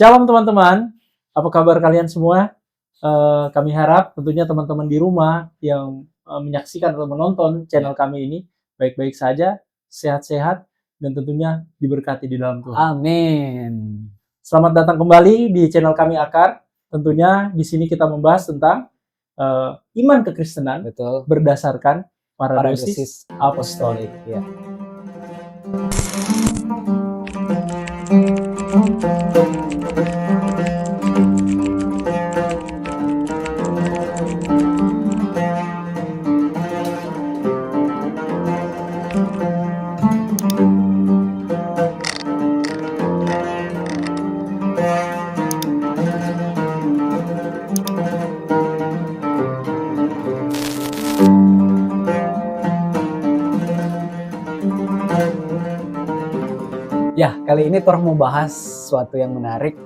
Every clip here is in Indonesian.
Shalom teman-teman, apa kabar kalian semua? Kami harap tentunya teman-teman di rumah yang menyaksikan atau menonton channel kami ini baik-baik saja, sehat-sehat, dan tentunya diberkati di dalam Tuhan. Amin. Selamat datang kembali di channel kami Akar. Tentunya di sini kita membahas tentang iman kekristenan Betul. berdasarkan paradosis Paradosis apostolik. Ya. Ya, kali ini Tor mau bahas sesuatu yang menarik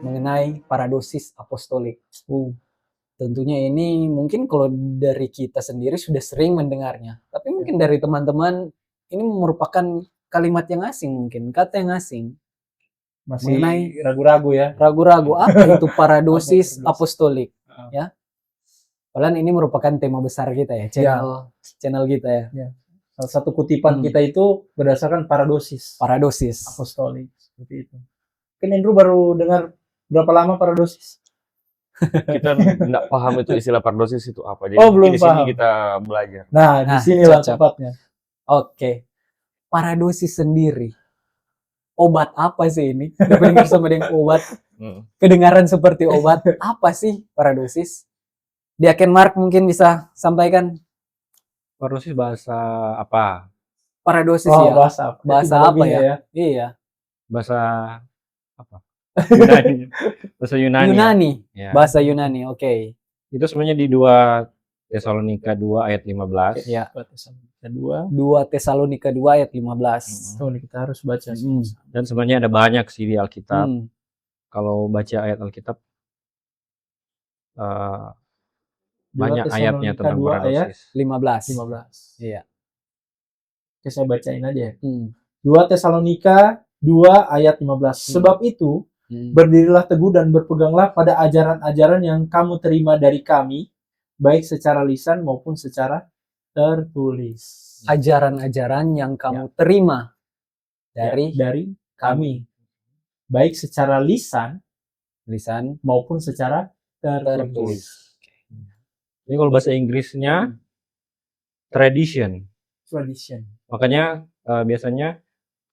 mengenai paradosis apostolik. Tentunya ini mungkin kalau dari kita sendiri sudah sering mendengarnya, tapi mungkin dari teman-teman ini merupakan kalimat yang asing, mungkin kata yang asing. Masih Mengenai ragu-ragu ya. Ragu-ragu apa itu paradosis Apa apostolik, ya. Padahal ini merupakan tema besar kita ya, channel kita ya. Salah satu kutipan kita itu berdasarkan paradosis apostolik, seperti itu. Mungkin Andrew baru dengar berapa lama paradosis? Kita nggak paham itu istilah paradosis itu apa. Jadi belum di sini paham. kita belajar. Nah, di sinilah cocok. tempatnya. Oke. Paradosis sendiri. Obat apa sih ini? Dengar sama dengan obat. Kedengaran seperti obat. Apa sih paradosis? Diaken Mark mungkin bisa sampaikan. Paradosis bahasa apa? Paradosis ya. Bahasa apa ya? Iya. Bahasa apa? Yunani. Bahasa Yunani. Ya. Bahasa Yunani. Oke. Itu sebenarnya di 2 Tesalonika 2 ayat 15. Ya. 2 Tesalonika 2 ayat 15. Oh, ini kita harus baca. Dan sebenarnya ada banyak sih di Alkitab. Kalau baca ayat Alkitab banyak ayatnya tentang paradosis. 15. Iya. Oke, saya bacain aja ya. 2 Tesalonika 2 ayat 15. Sebab itu, berdirilah teguh dan berpeganglah pada ajaran-ajaran yang kamu terima dari kami, baik secara lisan maupun secara tertulis. Ajaran-ajaran yang kamu terima dari kami, baik secara lisan maupun secara tertulis. Ini kalau bahasa Inggrisnya tradition. Makanya biasanya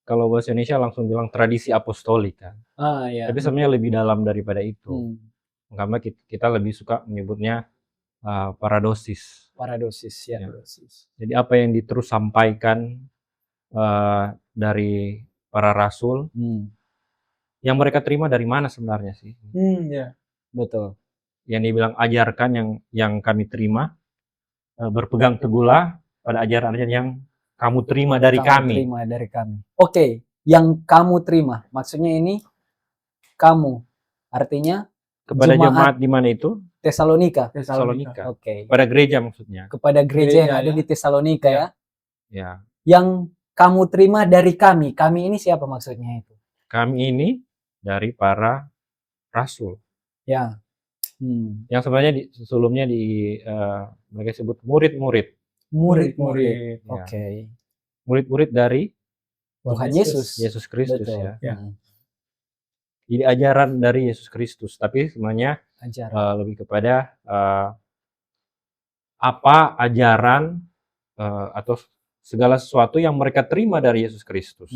kalau bahasa Indonesia langsung bilang tradisi apostolik kan. Iya. Tapi sebenarnya lebih dalam daripada itu. Karena kita lebih suka menyebutnya paradosis. Paradosis ya. Jadi apa yang diterus sampaikan dari para rasul, yang mereka terima dari mana sebenarnya sih? Betul. Yang dibilang ajarkan yang kami terima, berpegang teguhlah pada ajaran yang kamu terima dari kami. Oke, yang kamu terima. Maksudnya ini kamu. Artinya kepada jemaat di mana itu? Tesalonika. Oke. Kepada gereja maksudnya. Kepada gereja yang ada di Tesalonika ya. Yang kamu terima dari kami. Kami ini siapa maksudnya itu? Kami ini dari para rasul. Ya. Yang sebenarnya sebelumnya mereka sebut murid-murid. Oke. Murid-murid dari Tuhan Yesus Kristus. Ya. Jadi ajaran dari Yesus Kristus, tapi sebenarnya lebih kepada apa ajaran atau segala sesuatu yang mereka terima dari Yesus Kristus.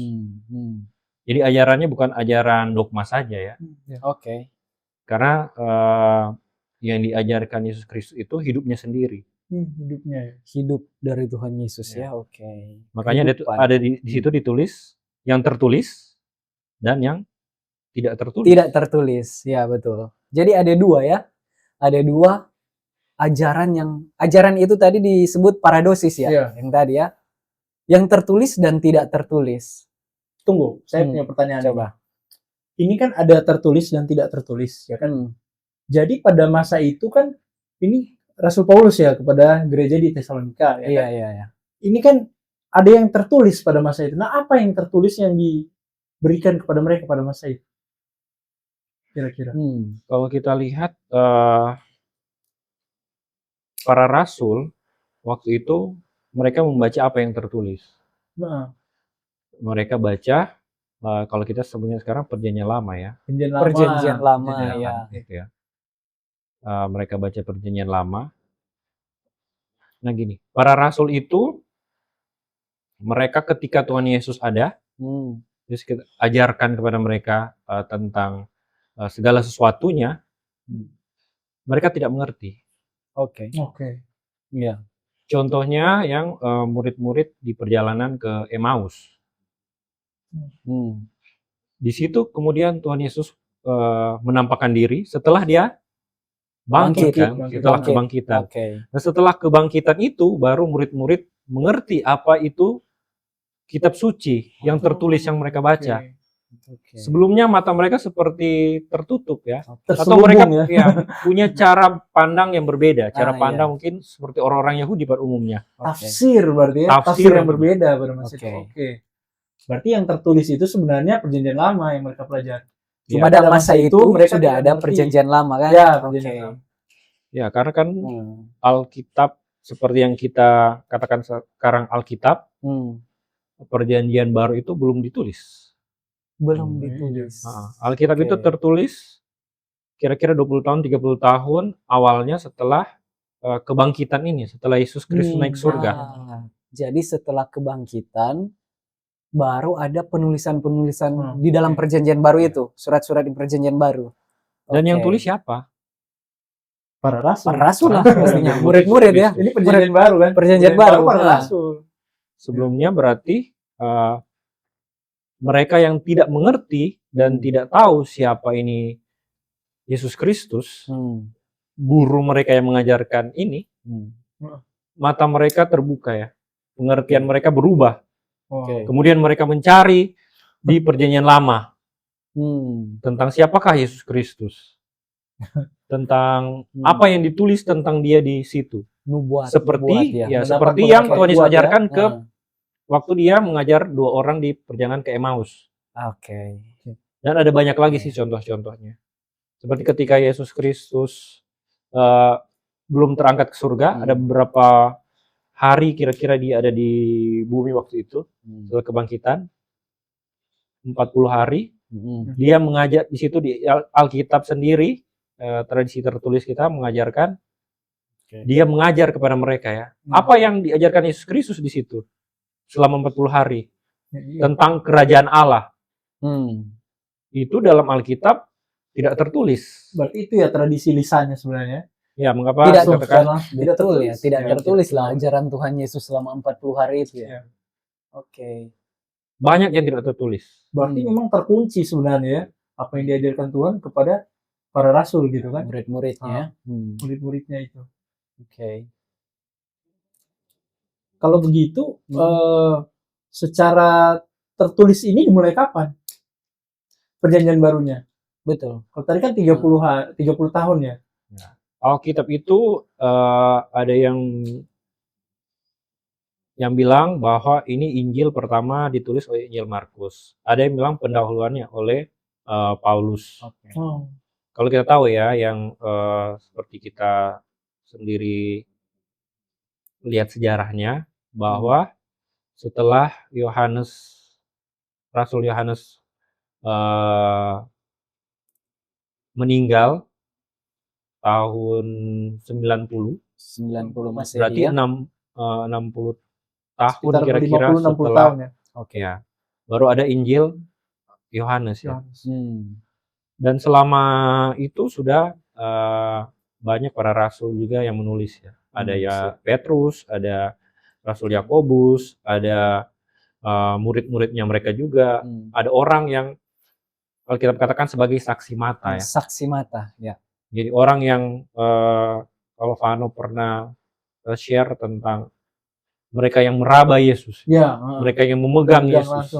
Jadi ajarannya bukan ajaran dogma saja ya. Oke. Karena yang diajarkan Yesus Kristus itu hidupnya sendiri. Hidup dari Tuhan Yesus ya. Oke. Makanya ada di situ ditulis yang tertulis dan yang tidak tertulis. Ya betul. Jadi ada dua ya. Ada dua ajaran itu tadi disebut paradosis ya. Yang tadi ya. Yang tertulis dan tidak tertulis. Tunggu, saya punya pertanyaan. Coba. Ini kan ada tertulis dan tidak tertulis, ya kan? Jadi pada masa itu kan ini Rasul Paulus ya kepada gereja di Tesalonika, ya kan? Iya. Ini kan ada yang tertulis pada masa itu. Nah, apa yang tertulis yang diberikan kepada mereka pada masa itu? kira-kira? Kalau kita lihat para rasul waktu itu mereka membaca apa yang tertulis. Nah, Mereka baca kalau kita sebutnya sekarang perjanjian lama ya. Perjanjian lama, Perjanjian ya. lama. Gitu ya. Mereka baca perjanjian lama. Nah gini, para rasul itu mereka ketika Tuhan Yesus ada, terus kita ajarkan kepada mereka tentang segala sesuatunya, mereka tidak mengerti. Oke. Iya. Contohnya yang murid-murid di perjalanan ke Emmaus. Di situ kemudian Tuhan Yesus menampakkan diri setelah dia bangkit kan, setelah kebangkitan. Nah, setelah kebangkitan itu baru murid-murid mengerti apa itu kitab suci yang tertulis yang mereka baca. Sebelumnya mata mereka seperti tertutup ya, atau mereka ya, punya cara pandang yang berbeda, cara pandang mungkin seperti orang-orang Yahudi pada umumnya. Tafsir berarti ya, tafsir yang berbeda bermaksud. Berarti yang tertulis itu sebenarnya perjanjian lama yang mereka pelajari. Cuma pada masa itu mereka sudah ada perjanjian lama kan? Ya, perjanjian lama. Ya, karena kan Alkitab seperti yang kita katakan sekarang Alkitab, perjanjian baru itu belum ditulis. Belum ditulis. Alkitab itu tertulis kira-kira 20 tahun, 30 tahun awalnya setelah kebangkitan ini, setelah Yesus Kristus naik surga. Jadi setelah kebangkitan baru ada penulisan-penulisan di dalam perjanjian baru itu, surat-surat di perjanjian baru. Dan yang tulis siapa? Para rasul. Para rasul lah pastinya. Murid-murid ya. Ini perjanjian baru kan? Perjanjian baru. Para rasul. Sebelumnya berarti mereka yang tidak mengerti dan tidak tahu siapa ini Yesus Kristus, guru mereka yang mengajarkan ini, mata mereka terbuka ya. Pengertian mereka berubah. Kemudian mereka mencari di perjanjian lama tentang siapakah Yesus Kristus, tentang apa yang ditulis tentang dia di situ. Seperti yang Tuhan Yesus ajarkan ke waktu dia mengajar 2 orang di perjalanan ke Emmaus. Dan ada banyak lagi sih contoh-contohnya. Seperti ketika Yesus Kristus belum terangkat ke surga, ada beberapa hari kira-kira dia ada di bumi waktu itu setelah kebangkitan 40 hari dia mengajar di situ di Alkitab sendiri, tradisi tertulis kita mengajarkan dia mengajar kepada mereka ya apa yang diajarkan Yesus Kristus di situ selama 40 hari tentang kerajaan Allah. Itu dalam Alkitab tidak tertulis. Berarti itu ya tradisi lisannya sebenarnya. Ya, mengapa tidak tertulis lah ajaran Tuhan Yesus selama 40 hari itu ya. Banyak yang tidak tertulis. Berarti memang terkunci sebenarnya ya apa yang diajarkan Tuhan kepada para rasul gitu kan. Murid-muridnya. Murid-muridnya itu. Kalau begitu secara tertulis ini dimulai kapan? Perjanjian barunya. Betul. Kalau tadi kan 30 tahun ya. Alkitab itu ada yang bilang bahwa ini Injil pertama ditulis oleh Injil Markus. Ada yang bilang pendahuluannya oleh Paulus. Kalau kita tahu ya, yang seperti kita sendiri lihat sejarahnya, bahwa setelah Rasul Yohanes meninggal tahun 90 Masih berarti ya? 60 tahun Sekitar kira-kira 50, 60 setelah tahun ya. ya, baru ada Injil Yohanes ya. Dan selama itu sudah banyak para rasul juga yang menulis ya. Ada ya Petrus, ada Rasul Yakobus, ada murid-muridnya mereka juga, ada orang yang Alkitab katakan sebagai saksi mata ya. Saksi mata ya. Jadi orang yang kalau Vano pernah share tentang mereka yang meraba Yesus, mereka yang memegang Yesus.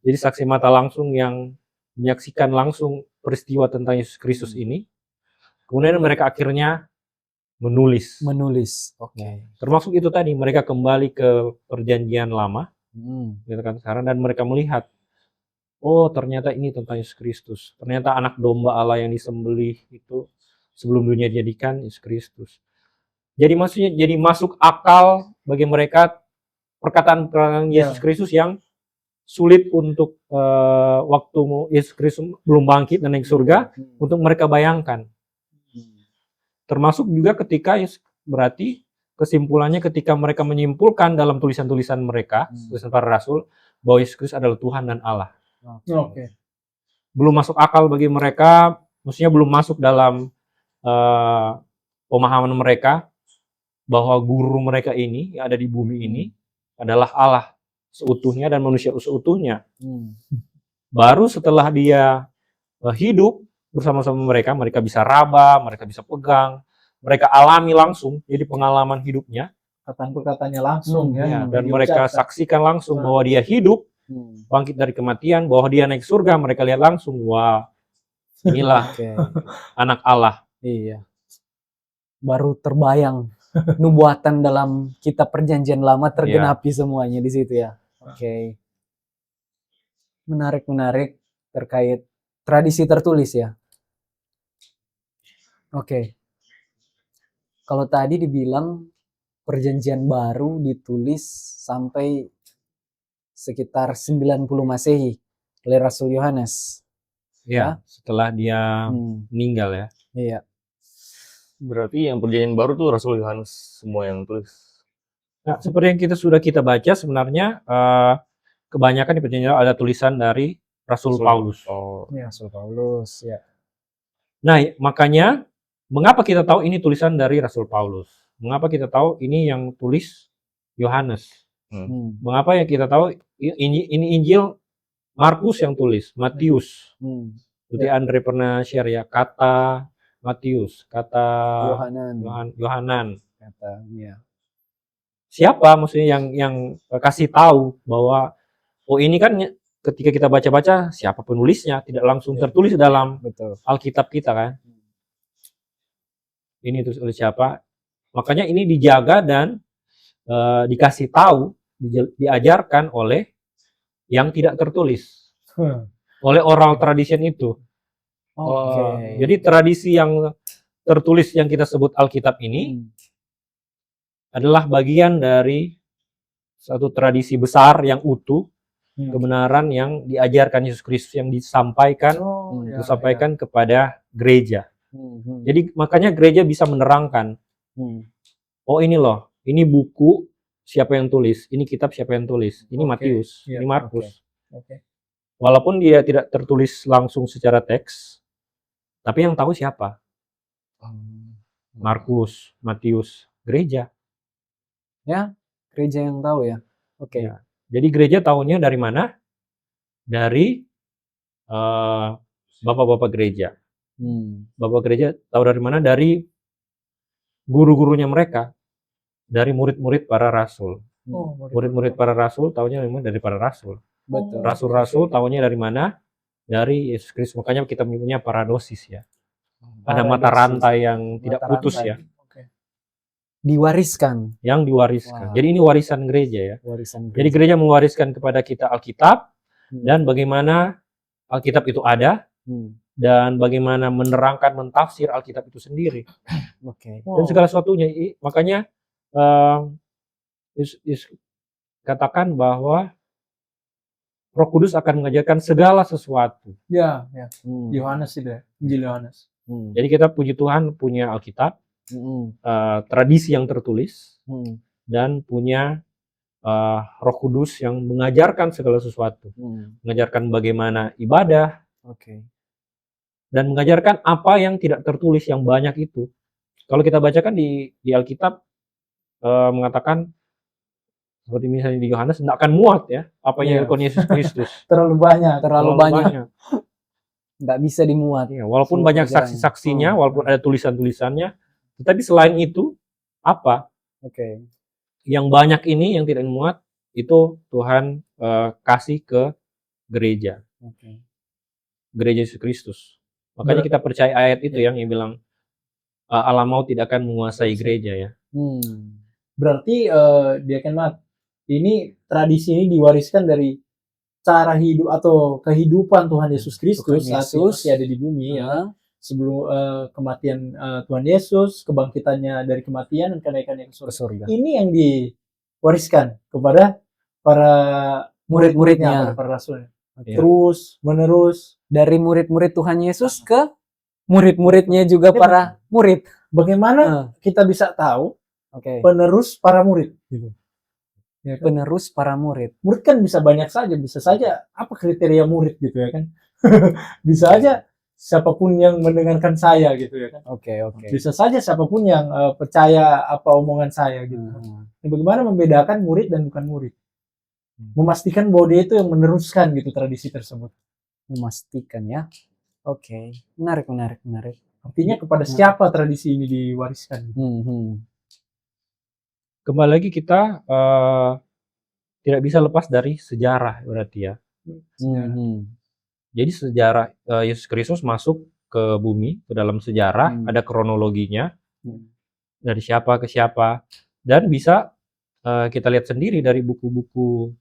Jadi saksi mata langsung yang menyaksikan langsung peristiwa tentang Yesus Kristus ini. Kemudian mereka akhirnya menulis. Termasuk itu tadi mereka kembali ke perjanjian lama, gitu kan sekarang, dan mereka melihat oh ternyata ini tentang Yesus Kristus. Ternyata anak domba Allah yang disembelih itu sebelum dunia dijadikan Yesus Kristus. Jadi maksudnya jadi masuk akal bagi mereka perkataan Yesus Kristus yang sulit untuk waktu Yesus Kristus belum bangkit dan naik surga untuk mereka bayangkan. Termasuk juga ketika berarti kesimpulannya ketika mereka menyimpulkan dalam tulisan-tulisan mereka, tulisan para rasul, bahwa Yesus Kristus adalah Tuhan dan Allah. Belum masuk akal bagi mereka, maksudnya belum masuk dalam pemahaman mereka bahwa guru mereka ini yang ada di bumi ini adalah Allah seutuhnya dan manusia seutuhnya. Baru setelah dia hidup bersama-sama mereka, mereka bisa raba, mereka bisa pegang, mereka alami langsung, jadi pengalaman hidupnya. Perkataannya langsung dan mereka saksikan langsung bahwa dia hidup, bangkit dari kematian, bahwa dia naik surga, mereka lihat langsung, wah inilah anak Allah. Iya. Baru terbayang nubuatan dalam kitab perjanjian lama tergenapi semuanya di situ ya. Oke. Menarik terkait tradisi tertulis ya. Oke. Kalau tadi dibilang perjanjian baru ditulis sampai sekitar 90 Masehi oleh Rasul Yohanes. Ya, setelah dia meninggal ya. Iya. Berarti yang perjanjian baru tuh Rasul Yohanes semua yang tulis. Nah, seperti yang sudah kita baca sebenarnya kebanyakan di perjanjian ada tulisan dari Rasul Paulus. Rasul Paulus ya. Nah, makanya mengapa kita tahu ini tulisan dari Rasul Paulus? Mengapa kita tahu ini yang tulis Yohanes? Mengapa yang kita tahu ini Injil Markus yang tulis, Matius. Seperti Andre pernah share ya, kata Matius, kata Yohanan. Siapa maksudnya yang kasih tahu bahwa ini kan ketika kita baca-baca siapa penulisnya, tidak langsung tertulis dalam Alkitab kita kan. Ini terus oleh siapa? Makanya ini dijaga dan dikasih tahu, diajarkan oleh yang tidak tertulis, oleh oral tradition itu. Jadi tradisi yang tertulis yang kita sebut Alkitab ini adalah bagian dari satu tradisi besar yang utuh, kebenaran yang diajarkan Yesus Kristus yang disampaikan kepada gereja. Jadi makanya gereja bisa menerangkan, oh ini loh, ini buku siapa yang tulis, ini kitab siapa yang tulis, ini Matius, ini Markus. Walaupun dia tidak tertulis langsung secara teks, tapi yang tahu siapa? Markus, Matius, gereja. Ya, gereja yang tahu ya. Ya. Jadi gereja tahunya dari mana? Dari bapak-bapak gereja. Bapak gereja tahu dari mana? Dari guru-gurunya mereka, dari murid-murid para rasul. Murid-murid para rasul tahunya memang dari para rasul. Rasul-rasul tahunya dari mana? Dari Yesus Kristus. Makanya kita menyebutnya paradosis ya. Ada mata rantai yang tidak putus ya. Diwariskan. Yang diwariskan. Jadi ini warisan gereja ya. Jadi gereja mewariskan kepada kita Alkitab dan bagaimana Alkitab itu ada dan bagaimana menerangkan, mentafsir Alkitab itu sendiri. Dan segala sesuatunya. Makanya katakan bahwa Roh Kudus akan mengajarkan segala sesuatu. Ya. Yohanes itu ya, Injil Yohanes. Jadi kita puji Tuhan punya Alkitab, tradisi yang tertulis, dan punya Roh Kudus yang mengajarkan segala sesuatu, mengajarkan bagaimana ibadah, dan mengajarkan apa yang tidak tertulis yang banyak itu. Kalau kita bacakan di Alkitab mengatakan seperti misalnya di Yohanes tidak akan muat ya apa yang dilakukan Yesus Kristus. Terlalu banyak. Nggak bisa dimuat. Ya, walaupun banyak saksi-saksinya, walaupun ada tulisan-tulisannya, tetapi selain itu apa? Yang banyak ini yang tidak muat itu Tuhan kasih ke gereja. Gereja Yesus Kristus. Makanya kita percaya ayat itu yang bilang Allah mau tidak akan menguasai gereja ya. Berarti Diaken Mat, ini tradisi ini diwariskan dari cara hidup atau kehidupan Tuhan Yesus Kristus Tuhan saat Yesus. masih ada di bumi ya. Sebelum kematian Tuhan Yesus, kebangkitannya dari kematian dan kenaikannya ke Ke surga. surga. Ini yang diwariskan kepada para Murid-muridnya. pada para rasulnya. Oke. Terus menerus. Dari murid-murid Tuhan Yesus ke murid-muridnya juga Iya, para murid. Bagaimana kita bisa tahu Oke. penerus para murid? Gitu. Ya kan? Penerus para murid. Murid kan bisa banyak saja, bisa saja apa kriteria murid gitu ya kan? Bisa aja siapapun yang mendengarkan saya gitu ya kan? Oke. Bisa saja siapapun yang percaya apa omongan saya gitu. Bagaimana membedakan murid dan bukan murid? Memastikan bahwa dia itu yang meneruskan gitu tradisi tersebut. Memastikan ya. Oke. Menarik. Artinya kepada siapa tradisi ini diwariskan? Kembali lagi kita tidak bisa lepas dari sejarah berarti ya. Jadi sejarah Yesus Kristus masuk ke bumi, ke dalam sejarah, ada kronologinya dari siapa ke siapa, dan bisa kita lihat sendiri dari buku-buku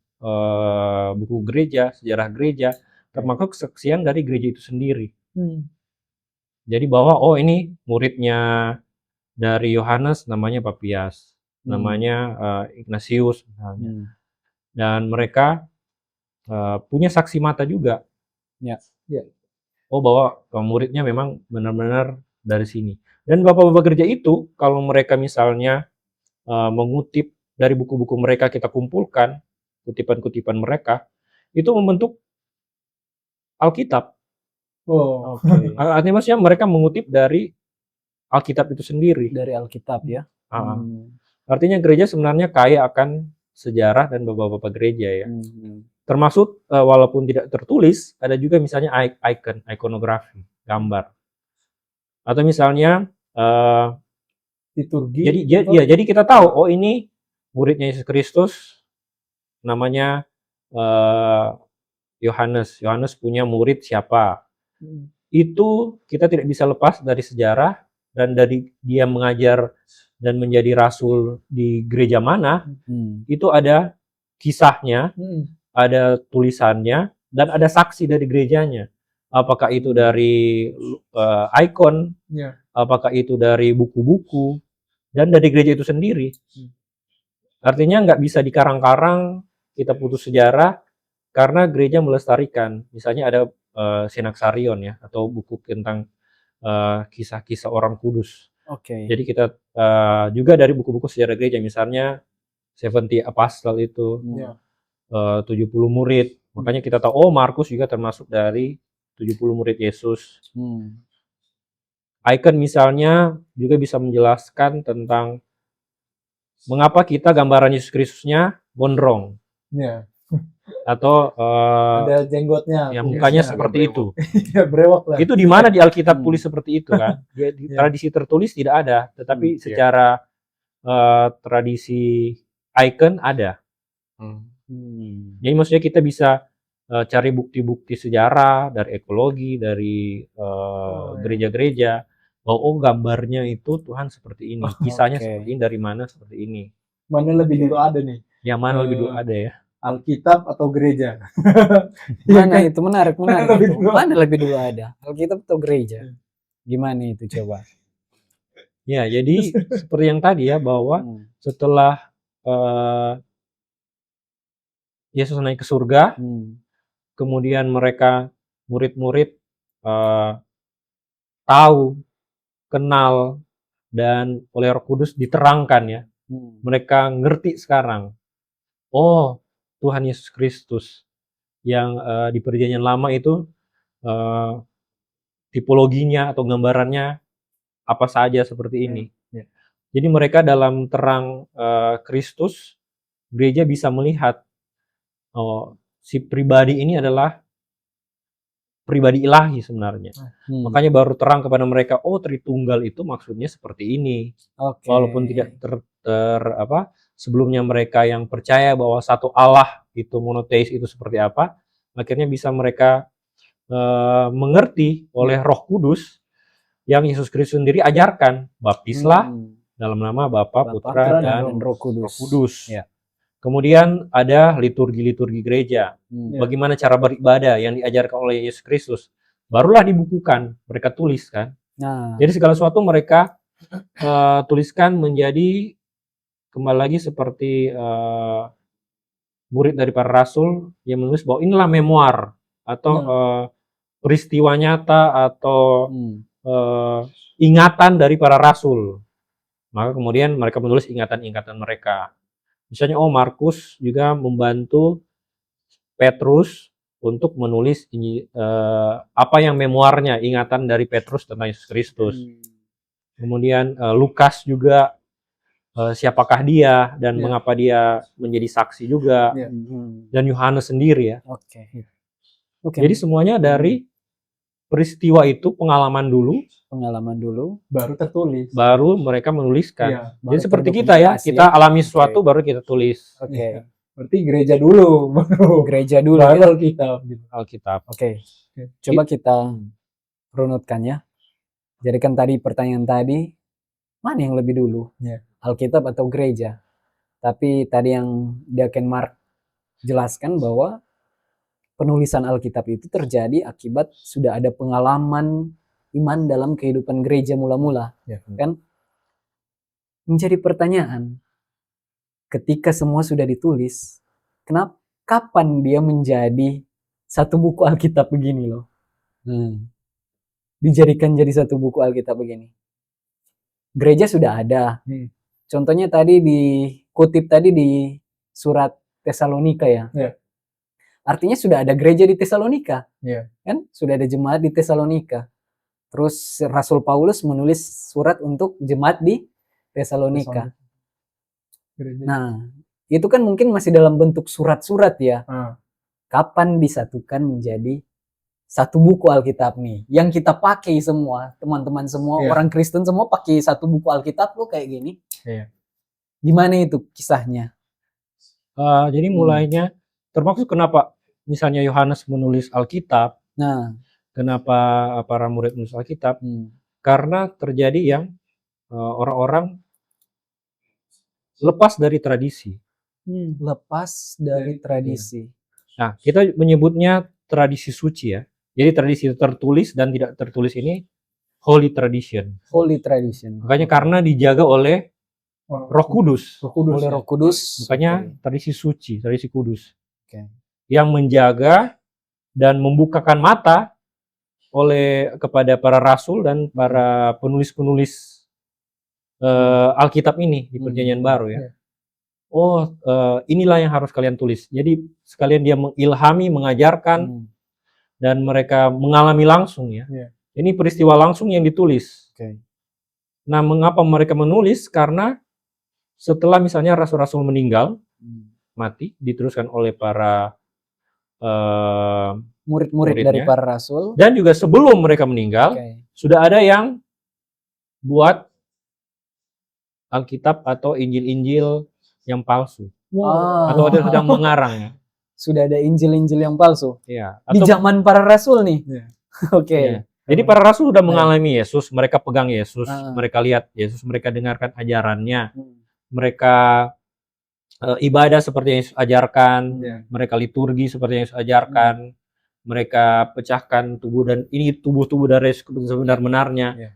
buku gereja, sejarah gereja, termasuk kesaksian dari gereja itu sendiri. Jadi bahwa oh ini muridnya dari Yohanes namanya Papias, namanya Ignatius misalnya. Dan mereka punya saksi mata juga. Ya. Oh bahwa muridnya memang benar-benar dari sini. Dan bapak-bapak gereja itu kalau mereka misalnya mengutip dari buku-buku mereka, kita kumpulkan kutipan-kutipan mereka, itu membentuk Alkitab. Oh, oke. Artinya maksudnya mereka mengutip dari Alkitab itu sendiri. Dari Alkitab ya. Artinya gereja sebenarnya kaya akan sejarah dan bapak-bapak gereja ya. Termasuk walaupun tidak tertulis, ada juga misalnya ikonografi, gambar. Atau misalnya liturgi. Jadi kita tahu oh ini muridnya Yesus Kristus namanya Yohanes. Yohanes punya murid siapa? Itu kita tidak bisa lepas dari sejarah dan dari dia mengajar dan menjadi rasul di gereja mana, itu ada kisahnya, ada tulisannya, dan ada saksi dari gerejanya. Apakah itu dari ikon, apakah itu dari buku-buku, dan dari gereja itu sendiri. Artinya nggak bisa dikarang-karang, kita putus sejarah, karena gereja melestarikan. Misalnya ada Synaxarion ya, atau buku tentang kisah-kisah orang kudus. Jadi kita juga dari buku-buku sejarah gereja, misalnya 70 Apostle itu, 70 murid. Makanya kita tahu, oh Markus juga termasuk dari 70 murid Yesus. Icon misalnya juga bisa menjelaskan tentang mengapa kita gambaran Yesus Kristusnya gondrong. Atau ada jenggotnya, ya mukanya seperti itu. Brewok lah. Itu di mana di Alkitab tulis seperti itu kan? Di tradisi tertulis tidak ada, tetapi secara tradisi icon ada. Jadi maksudnya kita bisa cari bukti-bukti sejarah dari ekologi, dari gereja-gereja, bahwa oh gambarnya itu Tuhan seperti ini, kisahnya seperti ini, dari mana seperti ini. Mana lebih dulu ada nih? Yang mana lebih dulu ada ya? Alkitab atau gereja? Mana itu menarik. Mana lebih dulu ada? Alkitab atau gereja? Gimana itu coba? Ya, jadi seperti yang tadi ya, bahwa setelah Yesus naik ke surga, kemudian mereka murid-murid tahu, kenal, dan oleh Roh Kudus diterangkan ya. Mereka ngerti sekarang. Oh, Tuhan Yesus Kristus yang di Perjanjian Lama itu tipologinya atau gambarannya apa saja seperti ini. Jadi mereka dalam terang Kristus, gereja bisa melihat si pribadi ini adalah pribadi ilahi sebenarnya. Makanya baru terang kepada mereka, oh Tritunggal itu maksudnya seperti ini. Walaupun tidak sebelumnya mereka yang percaya bahwa satu Allah itu monoteis itu seperti apa, akhirnya bisa mereka mengerti oleh Roh Kudus yang Yesus Kristus sendiri ajarkan. Baptislah dalam nama Bapa, Putra, dan Roh Kudus. Kemudian ada liturgi-liturgi gereja. Hmm. Bagaimana cara beribadah yang diajarkan oleh Yesus Kristus. Barulah dibukukan, mereka tulis kan. Nah, Jadi segala sesuatu mereka tuliskan menjadi kembali lagi seperti murid dari para rasul yang menulis bahwa inilah memoir atau peristiwa nyata atau ingatan dari para rasul. Maka kemudian mereka menulis ingatan-ingatan mereka. Misalnya Markus juga membantu Petrus untuk menulis apa yang memoarnya, ingatan dari Petrus tentang Yesus Kristus. Kemudian Lukas juga siapakah dia dan mengapa dia menjadi saksi juga. Dan Yohanes sendiri ya. Oke. Jadi semuanya dari peristiwa itu, pengalaman dulu baru tertulis. baru mereka menuliskan. Iya, Jadi seperti kita ya, kita alami sesuatu baru kita tulis. Oke. Berarti gereja dulu, baru Gereja dulu. baru Ya? Alkitab gitu. Alkitab. Oke. Coba kita runutkan ya. Jadi kan tadi pertanyaan tadi, mana yang lebih dulu? Iya. Alkitab atau gereja? Tapi tadi yang Deacon Mark jelaskan bahwa penulisan Alkitab itu terjadi akibat sudah ada pengalaman iman dalam kehidupan gereja mula-mula. Ya. Kan? Menjadi pertanyaan, ketika semua sudah ditulis, kapan dia menjadi satu buku Alkitab begini loh? Dijadikan jadi satu buku Alkitab begini. Gereja sudah ada. Contohnya tadi dikutip tadi di surat Tesalonika ya. Yeah. Artinya sudah ada gereja di Tesalonika. Yeah. Kan? Sudah ada jemaat di Tesalonika. Terus Rasul Paulus menulis surat untuk jemaat di Tesalonika. Nah, itu kan mungkin masih dalam bentuk surat-surat ya. Kapan disatukan menjadi satu buku Alkitab nih? Yang kita pakai semua, teman-teman semua, orang Kristen semua pakai satu buku Alkitab loh kayak gini. Gimana itu kisahnya? Jadi mulainya, termasuk kenapa misalnya Yohanes menulis Alkitab. Nah, kenapa para murid menulis Alkitab? Karena terjadi yang orang-orang lepas dari tradisi. Lepas dari tradisi. Nah, kita menyebutnya tradisi suci ya. Jadi tradisi tertulis dan tidak tertulis ini holy tradition. Holy tradition. Makanya karena dijaga oleh Roh Kudus. Oleh Roh Kudus. Makanya tradisi suci, tradisi kudus. Oke. Yang menjaga dan membukakan mata kepada para rasul dan para penulis-penulis Alkitab ini di Perjanjian Baru ya. Inilah yang harus kalian tulis. Jadi sekalian dia mengilhami, mengajarkan dan mereka mengalami langsung ya. Ini peristiwa langsung yang ditulis. Nah, mengapa mereka menulis? Karena setelah misalnya rasul-rasul meninggal, mati, diteruskan oleh para murid-murid dari para rasul. Dan juga sebelum mereka meninggal, sudah ada yang buat Alkitab atau Injil-Injil yang palsu. Atau ada sedang mengarang ya. Sudah ada Injil-Injil yang palsu. Iya. Di zaman para rasul nih. Oke. Jadi para rasul sudah mengalami Yesus, mereka pegang Yesus, mereka lihat Yesus, mereka dengarkan ajarannya, mereka ibadah seperti yang Yesus ajarkan, mereka liturgi seperti yang Yesus ajarkan, mereka pecahkan tubuh dan ini tubuh-tubuh dari Yesus sebenar-benarnya.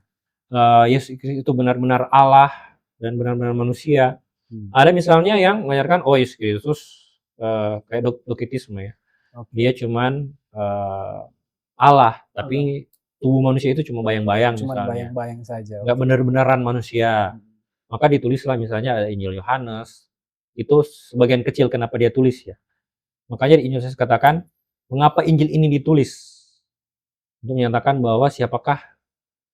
Yesus itu benar-benar Allah dan benar-benar manusia. Ada misalnya yang mengajarkan Yesus Kristus kayak dokitisme ya. Dia cuman Allah, tapi tubuh manusia itu cuma bayang-bayang misalnya. Bayang-bayang saja. Nggak benar-benaran manusia. Maka ditulislah misalnya ada Injil Yohanes. Itu sebagian kecil kenapa dia tulis ya. Makanya di Injil Yohanes katakan, mengapa Injil ini ditulis? Untuk menyatakan bahwa siapakah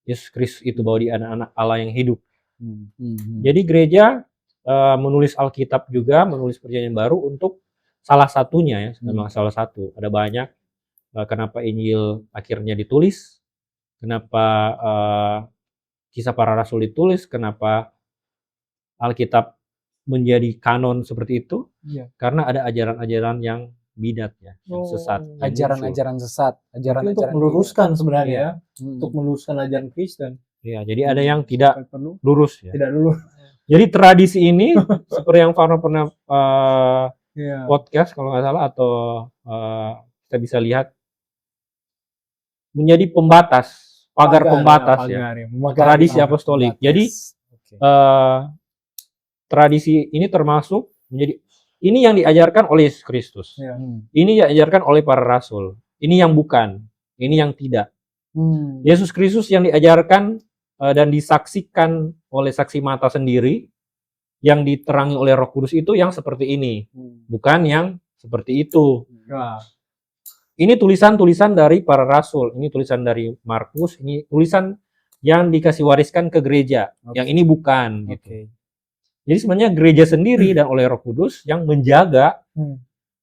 Yesus Kristus itu, bahwa dia anak-anak Allah yang hidup. Jadi gereja menulis Alkitab juga, menulis Perjanjian Baru untuk salah satunya ya, memang salah satu. Ada banyak kenapa Injil akhirnya ditulis, kenapa Kisah Para Rasul ditulis, kenapa Alkitab menjadi kanon seperti itu, karena ada ajaran-ajaran yang bidat ya, yang sesat. Ajaran-ajaran sesat, ajaran-ajaran untuk meluruskan sebenarnya, untuk meluruskan ajaran Kristen. Iya, jadi ada yang tidak lurus ya. Tidak lurus. Jadi tradisi ini seperti yang Farno pernah Iya. podcast kalau nggak salah atau kita bisa lihat menjadi pembatas, pagar pembatas ya. Tradisi apostolik. Jadi tradisi ini termasuk menjadi ini yang diajarkan oleh Yesus Kristus. Iya. Ini yang diajarkan oleh para rasul. Ini yang bukan, ini yang tidak. Yesus Kristus yang diajarkan dan disaksikan oleh saksi mata sendiri, yang diterangi oleh Roh Kudus itu yang seperti ini, bukan yang seperti itu. Wah. Ini tulisan-tulisan dari para rasul, ini tulisan dari Markus, ini tulisan yang dikasih wariskan ke gereja. Yang ini bukan gitu. Jadi sebenarnya gereja sendiri dan oleh Roh Kudus yang menjaga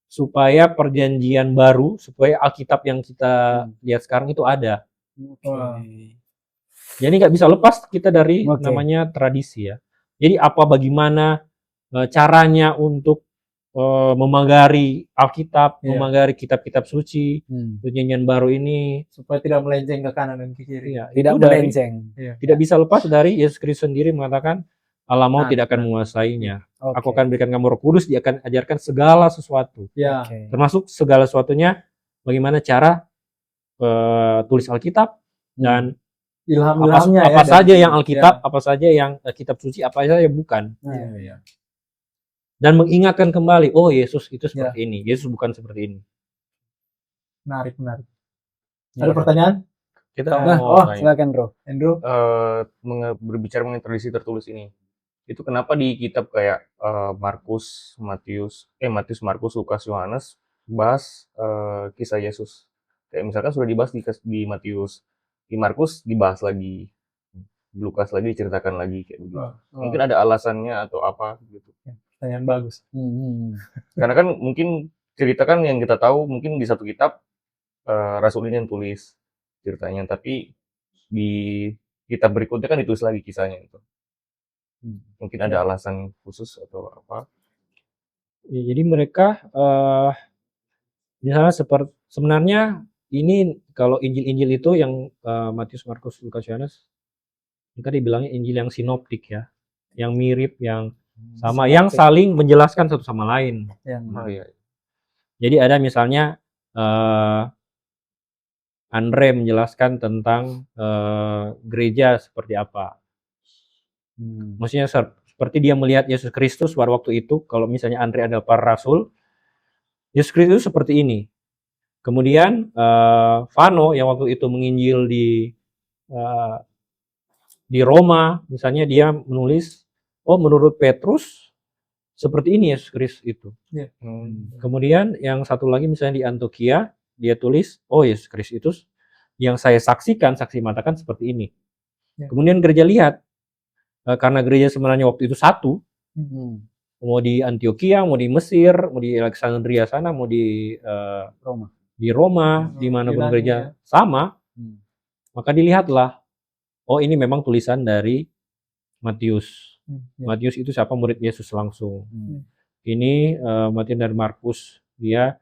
supaya perjanjian baru, supaya Alkitab yang kita lihat sekarang itu ada. Jadi nggak bisa lepas kita dari namanya tradisi ya. Jadi bagaimana caranya untuk memagari Alkitab, memagari kitab-kitab suci, perjanjian baru ini Supaya tidak melenceng ke kanan dan ke kiri. ya, Tidak itu melenceng. tidak bisa lepas dari Yesus Kristus sendiri mengatakan Allah mau tidak akan menguasainya. Aku akan berikan kamu Roh Kudus, dia akan ajarkan segala sesuatu. Ya. Termasuk segala sesuatunya bagaimana cara tulis Alkitab dan Ilham-ilhamnya apa saja yang Alkitab, apa saja yang kitab suci, apa saja yang bukan. Iya. Dan mengingatkan kembali, oh Yesus itu seperti ini, Yesus bukan seperti ini. Menarik. Ada pertanyaan? Kita Silakan Bro. Andrew? Berbicara mengenai tradisi tertulis ini. Itu kenapa di kitab kayak Markus, Markus, Lukas, Yohanes bahas kisah Yesus. Kayak misalkan sudah dibahas di Matius, di Markus dibahas lagi, di Lukas lagi diceritakan lagi kayak begitu. Mungkin ada alasannya atau apa gitu. Pertanyaan bagus. Karena kan mungkin ceritakan yang kita tahu mungkin di satu kitab Rasul ini yang tulis ceritanya, tapi di kitab berikutnya kan ditulis lagi kisahnya itu. Mungkin ada alasan khusus atau apa? Ya, jadi mereka misalnya sebenarnya ini kalau Injil-Injil itu yang Matius, Markus, Lukas, Yohanes, ini kan dibilangnya Injil yang sinoptik ya, yang mirip, yang sama, yang saling menjelaskan satu sama lain. Iya. Jadi ada misalnya Andre menjelaskan tentang gereja seperti apa. Maksudnya seperti dia melihat Yesus Kristus pada waktu itu, kalau misalnya Andre adalah para rasul, Yesus Kristus seperti ini. Kemudian Vano yang waktu itu menginjil di Roma, misalnya dia menulis, oh menurut Petrus seperti ini Yesus Kristus itu. Kemudian yang satu lagi misalnya di Antioquia, dia tulis, oh Yesus Kristus itu yang saya saksikan, saksi matakan seperti ini. Kemudian gereja lihat, karena gereja sebenarnya waktu itu satu, mau di Antioquia, mau di Mesir, mau di Alexandria sana, mau di Roma, di mana pun gereja sama, maka dilihatlah, oh ini memang tulisan dari Matius. Matius itu siapa? Murid Yesus langsung. Ini Matius dari Markus, dia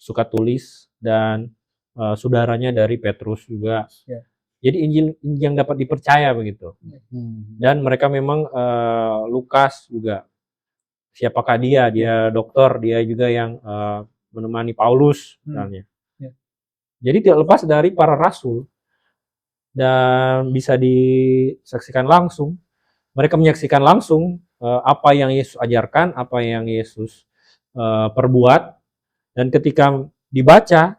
suka tulis dan saudaranya dari Petrus juga. Jadi Injil yang dapat dipercaya begitu. Dan mereka memang Lukas juga. Siapakah dia? Dia dokter, dia juga yang menemani Paulus misalnya. Jadi tidak lepas dari para rasul dan bisa disaksikan langsung. Mereka menyaksikan langsung apa yang Yesus ajarkan, apa yang Yesus perbuat, dan ketika dibaca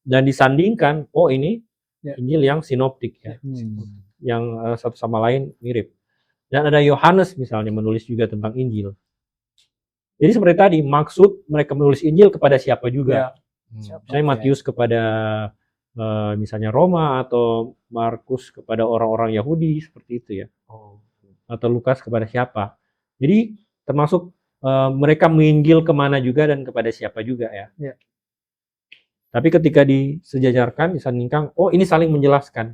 dan disandingkan, oh ini Injil yang sinoptik ya, yang satu sama lain mirip. Dan ada Yohanes misalnya menulis juga tentang Injil. Jadi seperti tadi, maksud mereka menulis Injil kepada siapa juga. Misalnya Matius kepada misalnya Roma, atau Markus kepada orang-orang Yahudi, seperti itu ya. Atau Lukas kepada siapa. Jadi termasuk mereka menginjil kemana juga dan kepada siapa juga ya. Tapi ketika disejajarkan, disandingkan, oh ini saling menjelaskan.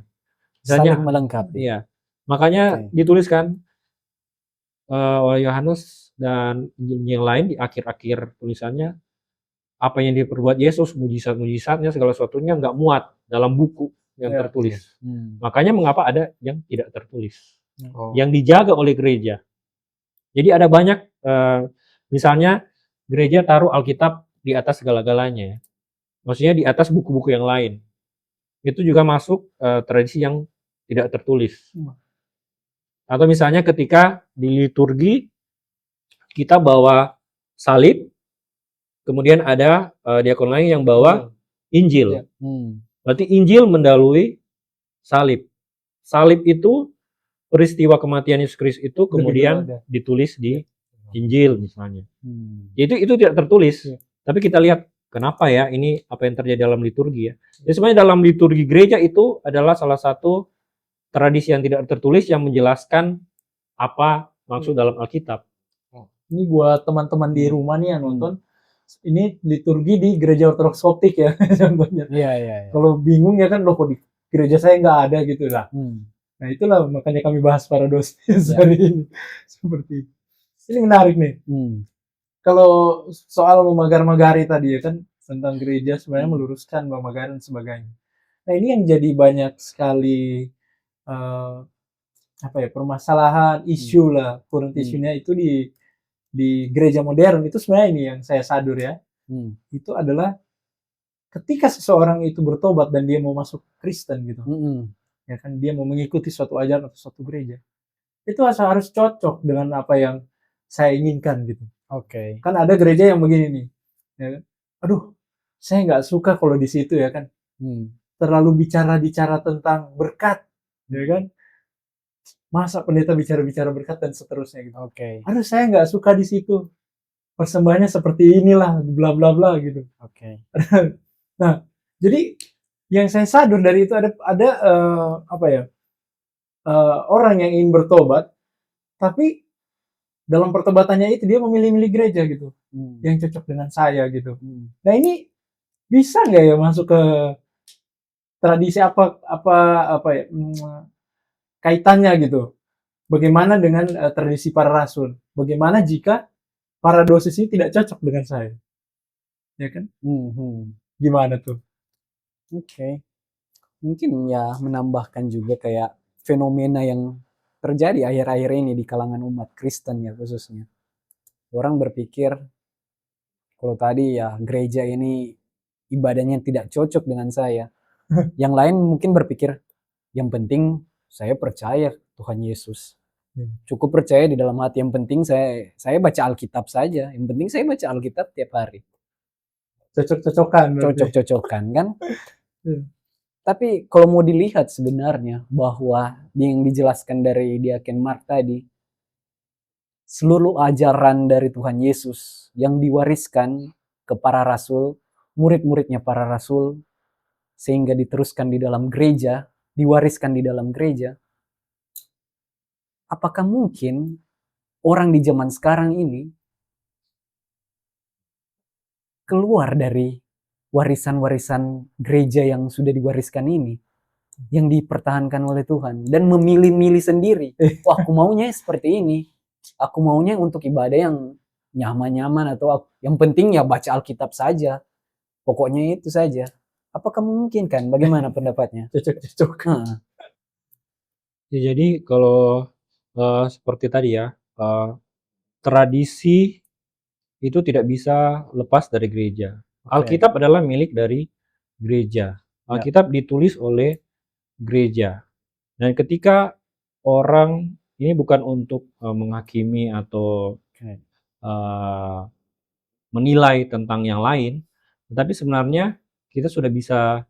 Misalnya, saling melengkapi. Iya. Makanya dituliskan oleh Yohanes dan yang lain di akhir-akhir tulisannya, apa yang diperbuat Yesus, mujizat-mujizatnya, segala sesuatunya nggak muat dalam buku yang tertulis. Makanya mengapa ada yang tidak tertulis. Oh. yang dijaga oleh gereja. Jadi ada banyak, misalnya gereja taruh Alkitab di atas segala-galanya ya. Maksudnya di atas buku-buku yang lain. Itu juga masuk tradisi yang tidak tertulis. Atau misalnya ketika di liturgi kita bawa salib, kemudian ada diakon lain yang bawa Injil. Berarti Injil mendahului salib. Salib itu peristiwa kematian Yesus Kristus itu kemudian ditulis di Injil misalnya. Itu tidak tertulis. Tapi kita lihat kenapa ya ini apa yang terjadi dalam liturgi ya. Jadi sebenarnya dalam liturgi gereja itu adalah salah satu tradisi yang tidak tertulis yang menjelaskan apa maksud dalam Alkitab. Ini buat teman-teman di rumah nih yang nonton, ini liturgi di gereja Ortodoks Koptik ya contohnya. Iya. Kalau bingung ya kan, loh kok di gereja saya nggak ada gitu lah. Nah itulah makanya kami bahas paradosis hari ini. Seperti itu. Ini menarik nih. Kalau soal memagar-magari tadi ya kan, tentang gereja sebenarnya meluruskan memagari dan sebagainya. Nah ini yang jadi banyak sekali permasalahan, isu lah, current isunya itu di gereja modern itu sebenarnya ini yang saya sadur ya. Itu adalah ketika seseorang itu bertobat dan dia mau masuk Kristen gitu. Ya kan, dia mau mengikuti suatu ajaran atau suatu gereja. Itu harus cocok dengan apa yang saya inginkan gitu. Kan ada gereja yang begini nih. Ya kan? Aduh, saya nggak suka kalau di situ ya kan. Terlalu bicara tentang berkat, ya kan? Masa pendeta bicara berkat dan seterusnya gitu. Aduh, saya nggak suka di situ. Persembahannya seperti inilah, bla bla bla gitu. Nah, jadi yang saya sadar dari itu ada orang yang ingin bertobat, tapi dalam pertobatannya itu dia memilih-milih gereja gitu, yang cocok dengan saya gitu. Nah ini bisa nggak ya masuk ke tradisi kaitannya gitu? Bagaimana dengan tradisi para rasul? Bagaimana jika paradosis ini tidak cocok dengan saya? Ya kan? Gimana tuh? Mungkin ya menambahkan juga kayak fenomena yang terjadi akhir-akhir ini di kalangan umat Kristen ya khususnya. Orang berpikir kalau tadi ya gereja ini ibadahnya tidak cocok dengan saya. Yang lain mungkin berpikir yang penting saya percaya Tuhan Yesus. Cukup percaya di dalam hati, yang penting saya baca Alkitab saja. Yang penting saya baca Alkitab tiap hari. Cocok-cocokan kan? Tapi kalau mau dilihat sebenarnya bahwa yang dijelaskan dari Diaken Mark tadi, seluruh ajaran dari Tuhan Yesus yang diwariskan ke para rasul, murid-muridnya para rasul, sehingga diteruskan di dalam gereja, diwariskan di dalam gereja. Apakah mungkin orang di zaman sekarang ini keluar dari warisan-warisan gereja yang sudah diwariskan ini, yang dipertahankan oleh Tuhan, dan memilih-milih sendiri? Wah, aku maunya seperti ini. Aku maunya untuk ibadah yang nyaman-nyaman, atau yang penting ya baca Alkitab saja. Pokoknya itu saja. Apakah mungkin kan? Bagaimana pendapatnya? Cocok-cocok. Ya, jadi kalau seperti tadi ya, tradisi itu tidak bisa lepas dari gereja. Alkitab adalah milik dari gereja. Alkitab ditulis oleh gereja. Dan ketika orang, ini bukan untuk menghakimi atau menilai tentang yang lain, tetapi sebenarnya kita sudah bisa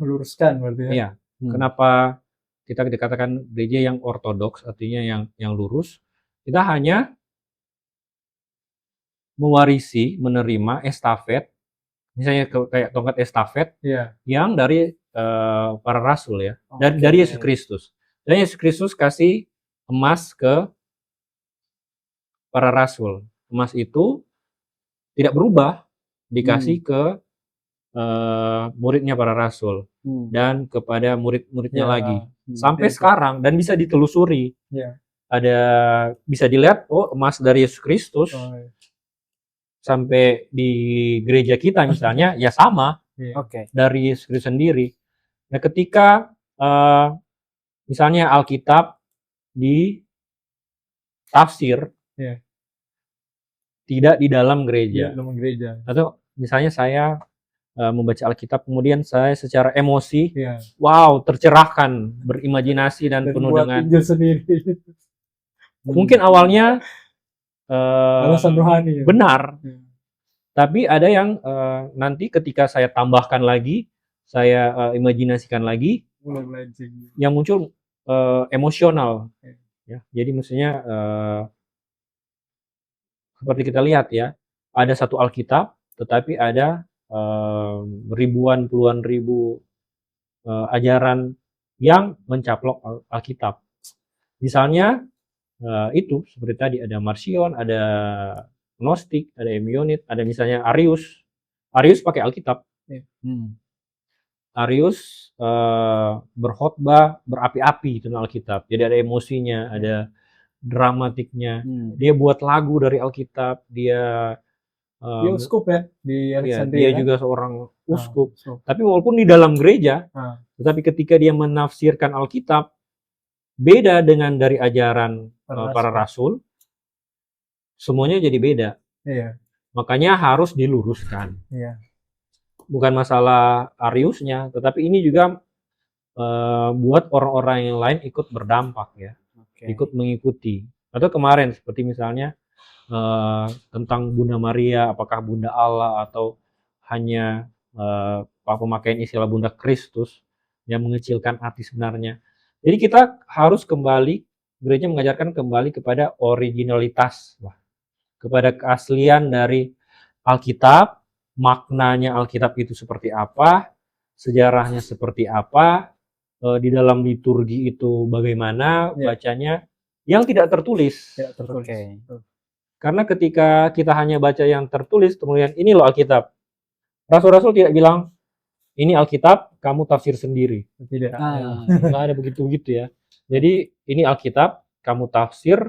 meluruskan berarti ya. Iya. Kenapa kita dikatakan gereja yang ortodoks, artinya yang lurus? Kita hanya mewarisi, menerima estafet, misalnya kayak tongkat estafet yang dari para rasul ya, dari Yesus Kristus. Dan Yesus Kristus kasih emas ke para rasul. Emas itu tidak berubah, dikasih ke muridnya para rasul dan kepada murid-muridnya lagi sampai sekarang, dan bisa ditelusuri. Ada bisa dilihat, oh emas dari Yesus Kristus sampai di gereja kita misalnya ya sama dari Yesus Kristus sendiri. Nah ketika misalnya Alkitab di tafsir, Iya. tidak di dalam Iya, gereja. dalam gereja. Atau misalnya saya membaca Alkitab, kemudian saya secara emosi, Iya. wow, tercerahkan, berimajinasi dan Dan penuh buat dengan, Injil sendiri. mungkin awalnya Alasan rohani. Ya. benar, Iya. tapi ada yang nanti ketika saya tambahkan lagi, saya imajinasikan lagi, Mulai melenceng. yang muncul emosional. Iya. Ya, jadi maksudnya seperti kita lihat ya, ada satu Alkitab, tetapi ada ribuan puluhan ribu ajaran yang mencaplok Alkitab. Misalnya itu seperti tadi ada Marcion, ada Gnostik, ada Emeonit, ada misalnya Arius. Arius pakai Alkitab. Arius berkhotbah berapi-api tentang Alkitab. Jadi ada emosinya, ada dramatiknya. Dia buat lagu dari Alkitab. Dia Dia uskup ya di ya, Alexandria. dia kan? juga seorang uskup. Uskup. Tapi walaupun di dalam gereja, tetapi ketika dia menafsirkan Alkitab beda dengan dari ajaran para rasul, semuanya jadi beda. Iya. Makanya harus diluruskan. Iya. Bukan masalah Ariusnya, tetapi ini juga buat orang-orang yang lain ikut berdampak ya, ikut mengikuti. Atau kemarin seperti misalnya tentang Bunda Maria, apakah Bunda Allah atau hanya pemakaian istilah Bunda Kristus yang mengecilkan arti sebenarnya. Jadi kita harus kembali, gereja mengajarkan kembali kepada originalitas, kepada keaslian dari Alkitab, maknanya Alkitab itu seperti apa, sejarahnya seperti apa, di dalam liturgi itu bagaimana bacanya, yang tidak tertulis. Tidak tertulis. Karena ketika kita hanya baca yang tertulis, kemudian ini loh Alkitab. Rasul-rasul tidak bilang, ini Alkitab, kamu tafsir sendiri. Tidak. Nggak ada begitu-begitu ya. Jadi ini Alkitab, kamu tafsir